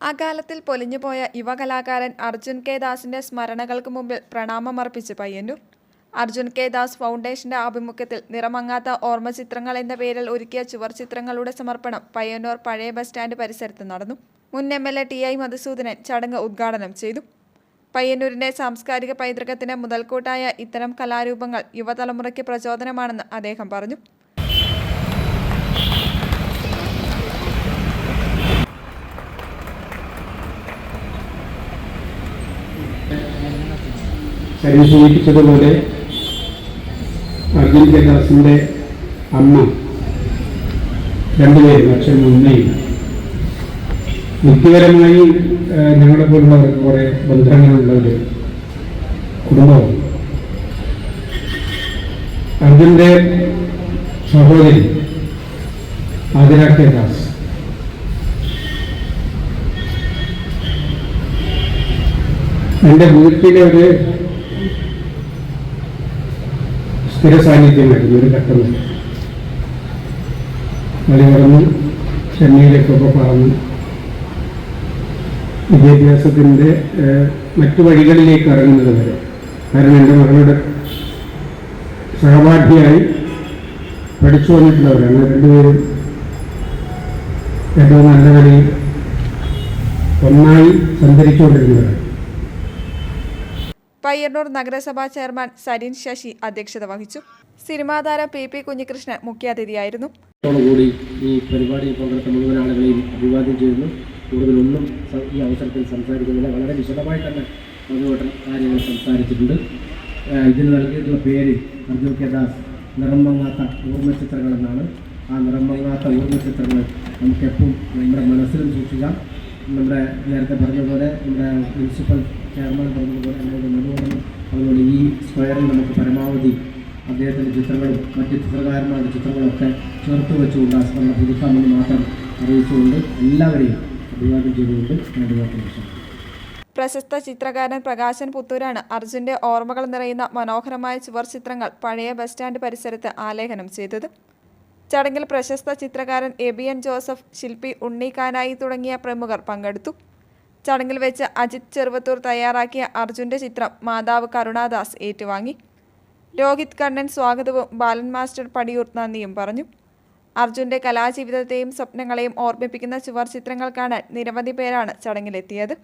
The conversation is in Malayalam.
അകാലത്തിൽ പൊലിഞ്ഞുപോയ യുവകലാകാരൻ അർജുൻ കെ ദാസിന്റെ സ്മരണകൾക്ക് മുമ്പിൽ പ്രണാമമർപ്പിച്ച് പയ്യന്നൂർ. അർജുൻ കെ ദാസ് ഫൗണ്ടേഷന്റെ ആഭിമുഖ്യത്തിൽ നിറമങ്ങാത്ത ഓർമ്മചിത്രങ്ങൾ എന്ന പേരിൽ ഒരുക്കിയ ചുവർചിത്രങ്ങളുടെ സമർപ്പണം പയ്യന്നൂർ പഴയ ബസ് സ്റ്റാൻഡ് പരിസരത്ത് നടന്നു. മുൻ MLA TI മധുസൂദനൻ ചടങ്ങ് ഉദ്ഘാടനം ചെയ്തു. പയ്യന്നൂരിന്റെ സാംസ്കാരിക പൈതൃകത്തിന് മുതൽക്കൂട്ടായ ഇത്തരം കലാരൂപങ്ങൾ യുവതലമുറയ്ക്ക് പ്രചോദനമാണെന്ന് അദ്ദേഹം പറഞ്ഞു. സൂചിപ്പിച്ചതുപോലെ അർജുൻ കെ ദാസിൻ്റെ അമ്മ രണ്ടുപേരും അച്ഛനും അമ്മയും വ്യക്തിപരമായി ഞങ്ങളെ പോലുള്ളവർക്ക് കുറേ ബന്ധങ്ങളുള്ള ഒരു കുടുംബവും. അർജുൻ്റെ സഹോദരി ആതിര കെ ദാസ് എൻ്റെ വീട്ടിലെ ഒരു സ്ഥിര സാന്നിധ്യമായിരുന്നു. ഒരു ഘട്ടം കളി പറന്ന് ചെന്നൈയിലേക്കൊക്കെ പറന്ന് വിദ്യാഭ്യാസത്തിൻ്റെ മറ്റു വഴികളിലേക്ക് ഇറങ്ങുന്നത് വരെ. കാരണം എൻ്റെ മകളുടെ സഹപാഠിയായി പഠിച്ചു വന്നിട്ടുള്ളവരാണ് രണ്ടുപേരും. ഏറ്റവും നല്ല കളിയിൽ ഒന്നായി സഞ്ചരിച്ചുകൊണ്ടിരുന്നവരാണ്. പയ്യന്നൂർ നഗരസഭാ ചെയർമാൻ സരിൻ ശശി അധ്യക്ഷത വഹിച്ചു. സിനിമാതാരം PP കുഞ്ഞികൃഷ്ണൻ മുഖ്യാതിഥിയായിരുന്നു. കൂടി ഈ പരിപാടിയിൽ പങ്കെടുത്ത മുഴുവൻ ആളുകളെയും അഭിവാദ്യം ചെയ്യുന്നു. കൂടുതലൊന്നും ഈ അവസരത്തിൽ സംസാരിക്കുന്നില്ല. വളരെ വിശദമായി തന്നെ മധുവേട്ടൻ കാര്യങ്ങൾ സംസാരിച്ചിട്ടുണ്ട്. ഇതിന് നൽകിയിട്ടുള്ള പേര് അർജുൻ കെ ദാസ് നിറം മങ്ങാത്ത ഓർമ്മചിത്രങ്ങൾ എന്നാണ്. ആ നിറം മങ്ങാത്ത ഓർമ്മചിത്രങ്ങൾ നമുക്കെപ്പം നമ്മുടെ മനസ്സിലും സൂക്ഷിക്കാം. നമ്മുടെ നേരത്തെ പറഞ്ഞതുപോലെ നമ്മുടെ മുനിസിപ്പൽ ചെയർമാൻ പറഞ്ഞതുപോലെ നമ്മുടെ മധുവേട്ടനും അതുപോലെ ഈ സ്ക്വയറിൽ നമുക്ക് പരമാവധി അദ്ദേഹത്തിൻ്റെ ചിത്രങ്ങളും മറ്റ് ചിത്രകാരന്മാരുടെ ചിത്രങ്ങളൊക്കെ ചേർത്ത് വെച്ചുകൊണ്ട് ആ സ്മരണ പുതുക്കാമെന്ന് മാത്രം അറിയിച്ചുകൊണ്ട് എല്ലാവരെയും അഭിവാദ്യം ചെയ്തുകൊണ്ട് ഞാൻ പ്രശസ്ത ചിത്രകാരൻ പ്രകാശൻ പുത്തൂരാണ് അർജുൻ്റെ ഓർമ്മകൾ നിറയുന്ന മനോഹരമായ ചുവർ ചിത്രങ്ങൾ പഴയ ബസ് സ്റ്റാൻഡ് പരിസരത്ത് ആലേഖനം ചെയ്തത്. ചടങ്ങിൽ പ്രശസ്ത ചിത്രകാരൻ ABN ജോസഫ്, ശില്പി ഉണ്ണി കാനായി തുടങ്ങിയ പ്രമുഖർ പങ്കെടുത്തു. ചടങ്ങിൽ വെച്ച് അജിത് ചെറുവത്തൂർ തയ്യാറാക്കിയ അർജുൻ്റെ ചിത്രം മാതാവ് കരുണാദാസ് ഏറ്റുവാങ്ങി. രോഹിത് കണ്ണൻ സ്വാഗതവും ബാലൻ മാസ്റ്റർ പടിയൂർ നന്ദിയും പറഞ്ഞു. അർജുൻ്റെ കലാജീവിതത്തെയും സ്വപ്നങ്ങളെയും ഓർമ്മിപ്പിക്കുന്ന ചുവർ ചിത്രങ്ങൾ കാണാൻ നിരവധി പേരാണ് ചടങ്ങിലെത്തിയത്.